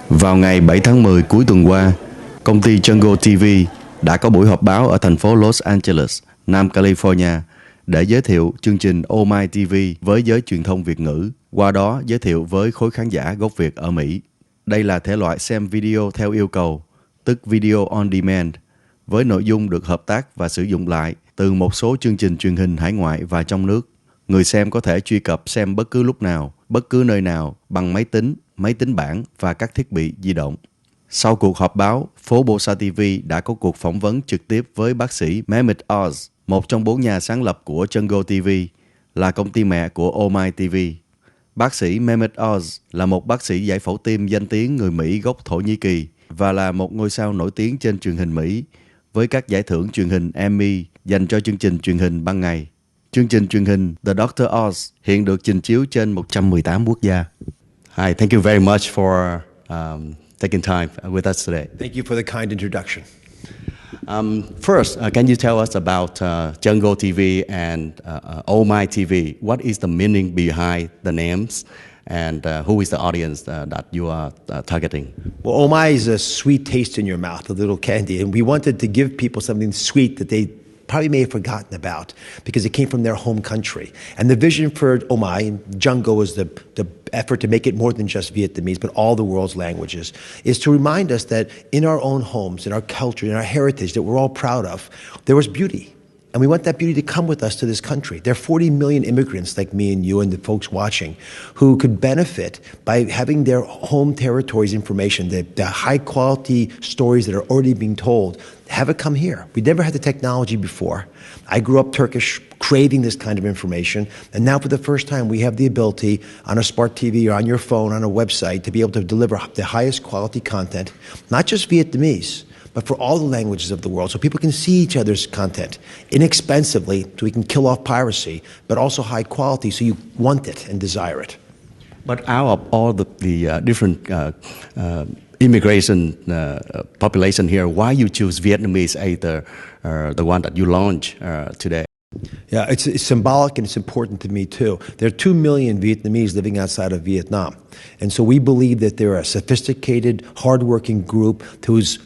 Vào ngày 7 tháng 10 cuối tuần qua, công ty Jungle TV đã có buổi họp báo ở thành phố Los Angeles, Nam California để giới thiệu chương trình Ômai TV với giới truyền thông Việt ngữ, qua đó giới thiệu với khối khán giả gốc Việt ở Mỹ. Đây là thể loại xem video theo yêu cầu, tức video on demand, với nội dung được hợp tác và sử dụng lại từ một số chương trình truyền hình hải ngoại và trong nước. Người xem có thể truy cập xem bất cứ lúc nào, bất cứ nơi nào bằng máy tính bảng và các thiết bị di động. Sau cuộc họp báo, PhoBolsaTV đã có cuộc phỏng vấn trực tiếp với bác sĩ Mehmet Oz, một trong 4 nhà sáng lập của Jungle TV, là công ty mẹ của Ômai TV. Bác sĩ Mehmet Oz là một bác sĩ giải phẫu tim danh tiếng người Mỹ gốc Thổ Nhĩ Kỳ và là một ngôi sao nổi tiếng trên truyền hình Mỹ với các giải thưởng truyền hình Emmy dành cho chương trình truyền hình ban ngày. Chương trình truyền hình The Dr. Oz hiện được trình chiếu trên 118 quốc gia. Hi, thank you very much for taking time with us today. Thank you for the kind introduction. First, can you tell us about Jungle TV and Ômai TV? What is the meaning behind the names, and who is the audience that you are targeting? Well, Ômai is a sweet taste in your mouth, a little candy, and we wanted to give people something sweet that they probably may have forgotten about because it came from their home country. And the vision for Ômai, Jungle was the effort to make it more than just Vietnamese, but all the world's languages, is to remind us that in our own homes, in our culture, in our heritage that we're all proud of, there was beauty. And we want that beauty to come with us to this country. There are 40 million immigrants like me and you and the folks watching who could benefit by having their home territories information, the high quality stories that are already being told, have it come here. We never had the technology before. I grew up Turkish, craving this kind of information. And now for the first time, we have the ability on a smart TV or on your phone, on a website, to be able to deliver the highest quality content, not just Vietnamese, but for all the languages of the world, so people can see each other's content inexpensively, so we can kill off piracy, but also high quality, so you want it and desire it. But out of all the different immigration population here, why you choose Vietnamese as the one that you launch today? Yeah, it's symbolic and it's important to me too. There are 2 million Vietnamese living outside of Vietnam. And so we believe that they're a sophisticated, hardworking group who's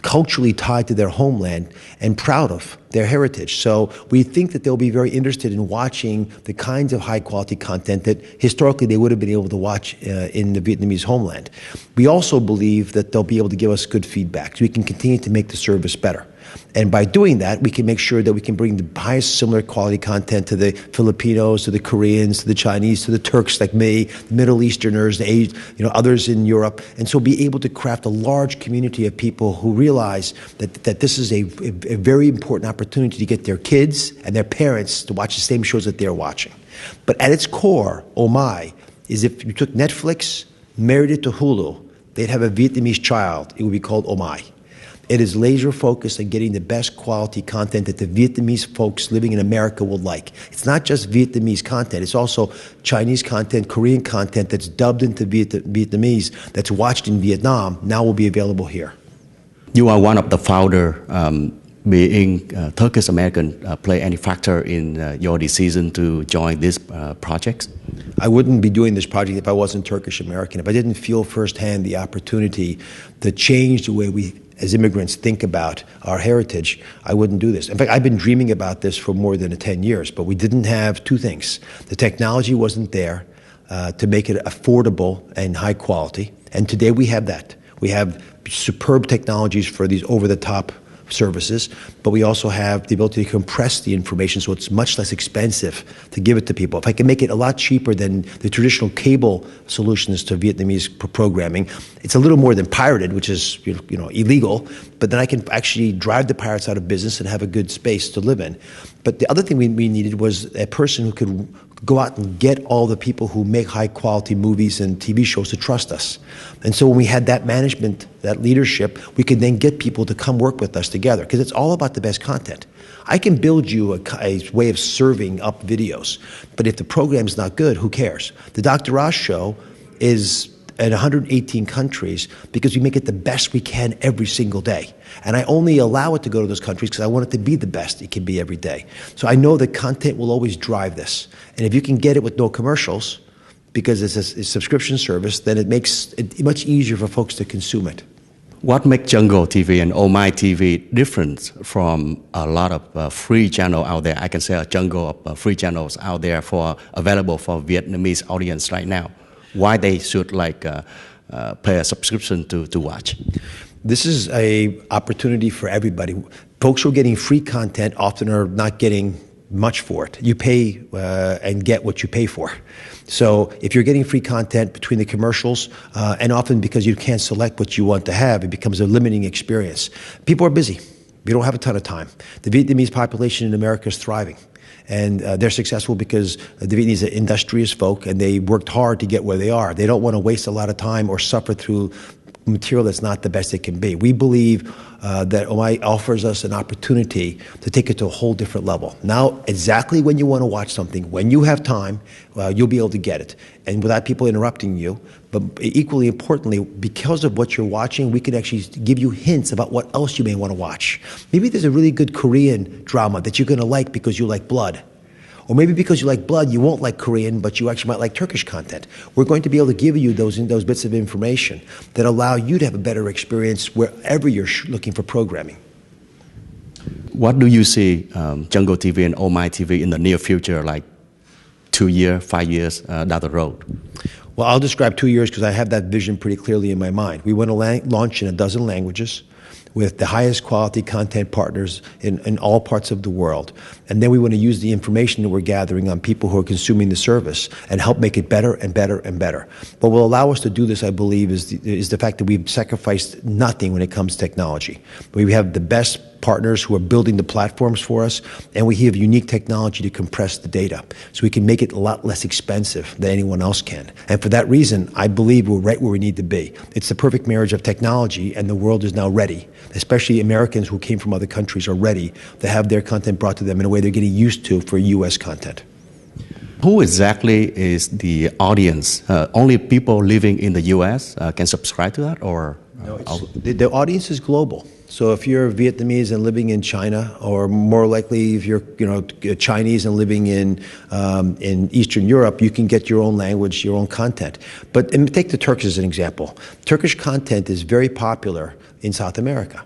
culturally tied to their homeland and proud of their heritage. So we think that they'll be very interested in watching the kinds of high quality content that historically they would have been able to watch in the Vietnamese homeland. We also believe that they'll be able to give us good feedback so we can continue to make the service better. And by doing that, we can make sure that we can bring the highest similar quality content to the Filipinos, to the Koreans, to the Chinese, to the Turks like me, the Middle Easterners, the others in Europe, and so be able to craft a large community of people who realize that this is a very important opportunity to get their kids and their parents to watch the same shows that they're watching. But at its core, Ômai is if you took Netflix, married it to Hulu, they'd have a Vietnamese child. It would be called Ômai. It is laser focused on getting the best quality content that the Vietnamese folks living in America will like. It's not just Vietnamese content, it's also Chinese content, Korean content that's dubbed into Vietnamese, that's watched in Vietnam, now will be available here. You are one of the founder. Being Turkish American play any factor in your decision to join this project? I wouldn't be doing this project if I wasn't Turkish American. If I didn't feel firsthand the opportunity to change the way we as immigrants think about our heritage, I wouldn't do this. In fact, I've been dreaming about this for more than 10 years, but we didn't have two things. The technology wasn't there to make it affordable and high quality, and today we have that. We have superb technologies for these over-the-top services, but we also have the ability to compress the information so it's much less expensive to give it to people. If I can make it a lot cheaper than the traditional cable solutions to Vietnamese programming, it's a little more than pirated, which is illegal, but then I can actually drive the pirates out of business and have a good space to live in. But the other thing we needed was a person who go out and get all the people who make high quality movies and TV shows to trust us. And so when we had that management, that leadership, we could then get people to come work with us together, because it's all about the best content. I can build you a way of serving up videos, but if the program's not good, who cares? The Dr. Oz show is in 118 countries because we make it the best we can every single day. And I only allow it to go to those countries because I want it to be the best it can be every day. So I know that content will always drive this. And if you can get it with no commercials, because it's a subscription service, then it makes it much easier for folks to consume it. What makes Jungle TV and Ômai TV different from a lot of free channels out there? I can say a jungle of free channels out there available for Vietnamese audience right now. Why they should pay a subscription to watch? This is a opportunity for everybody. Folks who are getting free content often are not getting much for it. You pay and get what you pay for. So if you're getting free content between the commercials, and often because you can't select what you want to have, it becomes a limiting experience. People are busy. We don't have a ton of time. The Vietnamese population in America is thriving. And they're successful because the Vietnamese are industrious folk, and they worked hard to get where they are. They don't want to waste a lot of time or suffer through material that's not the best it can be. We believe that Ômai offers us an opportunity to take it to a whole different level. Now, exactly when you want to watch something, when you have time, you'll be able to get it. And without people interrupting you, but equally importantly, because of what you're watching, we can actually give you hints about what else you may want to watch. Maybe there's a really good Korean drama that you're going to like because you like blood. Or maybe because you like blood, you won't like Korean, but you actually might like Turkish content. We're going to be able to give you those bits of information that allow you to have a better experience wherever you're looking for programming. What do you see Jungle TV and Ômai TV in the near future, like 2 years, 5 years down the road? Well, I'll describe 2 years because I have that vision pretty clearly in my mind. We want to launch in a dozen languages with the highest quality content partners in all parts of the world. And then we want to use the information that we're gathering on people who are consuming the service and help make it better and better and better. What will allow us to do this, I believe, is the fact that we've sacrificed nothing when it comes to technology. We have the best partners who are building the platforms for us, and we have unique technology to compress the data so we can make it a lot less expensive than anyone else can. And for that reason, I believe we're right where we need to be. It's the perfect marriage of technology, and the world is now ready. Especially Americans who came from other countries are ready to have their content brought to them in a way they're getting used to for U.S. content. Who exactly is the audience? Only people living in the U.S. Can subscribe to that, or? No, the audience is global. So if you're Vietnamese and living in China, or more likely if you're Chinese and living in Eastern Europe, you can get your own language, your own content. But take the Turks as an example. Turkish content is very popular in South America.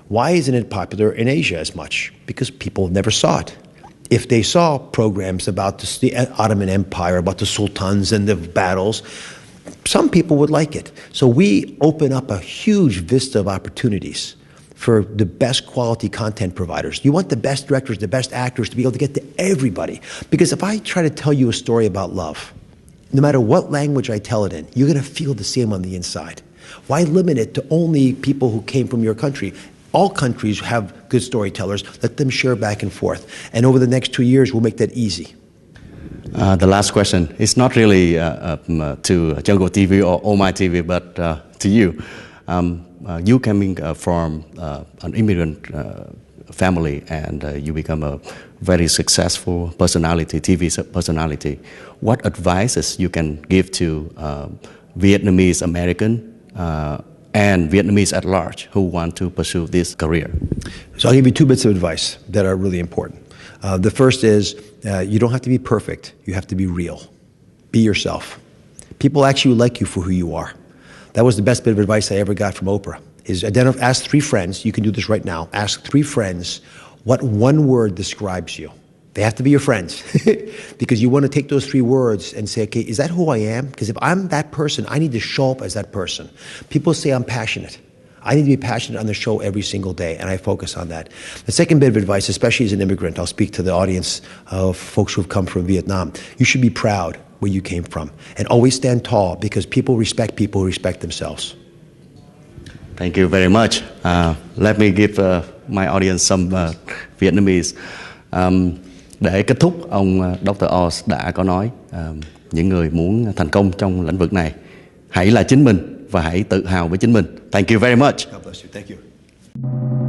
Why isn't it popular in Asia as much? Because people never saw it. If they saw programs about the Ottoman Empire, about the sultans and the battles, some people would like it. So we open up a huge vista of opportunities for the best quality content providers. You want the best directors, the best actors to be able to get to everybody. Because if I try to tell you a story about love, no matter what language I tell it in, you're going to feel the same on the inside. Why limit it to only people who came from your country? All countries have good storytellers. Let them share back and forth. And over the next 2 years, we'll make that easy. The last question is not really to Jungle TV or Ômai TV, but to you. You coming from an immigrant family, and you become a very successful personality, TV personality. What advices you can give to Vietnamese American and Vietnamese at large who want to pursue this career? So I'll give you 2 bits of advice that are really important. The first is you don't have to be perfect. You have to be real. Be yourself. People actually like you for who you are. That was the best bit of advice I ever got from Oprah. Is ask 3 friends. You can do this right now. Ask 3 friends what one word describes you. They have to be your friends because you want to take those 3 words and say, okay, is that who I am? Because if I'm that person, I need to show up as that person. People say I'm passionate. I need to be passionate on the show every single day, and I focus on that. The second bit of advice, especially as an immigrant, I'll speak to the audience of folks who have come from Vietnam. You should be proud where you came from, and always stand tall because people who respect themselves. Thank you very much. Let me give my audience some Vietnamese. Để kết thúc, ông Dr. Oz đã có nói những người muốn thành công trong lĩnh vực này, hãy là chính mình và hãy tự hào với chính mình. Thank you very much. God bless you. Thank you.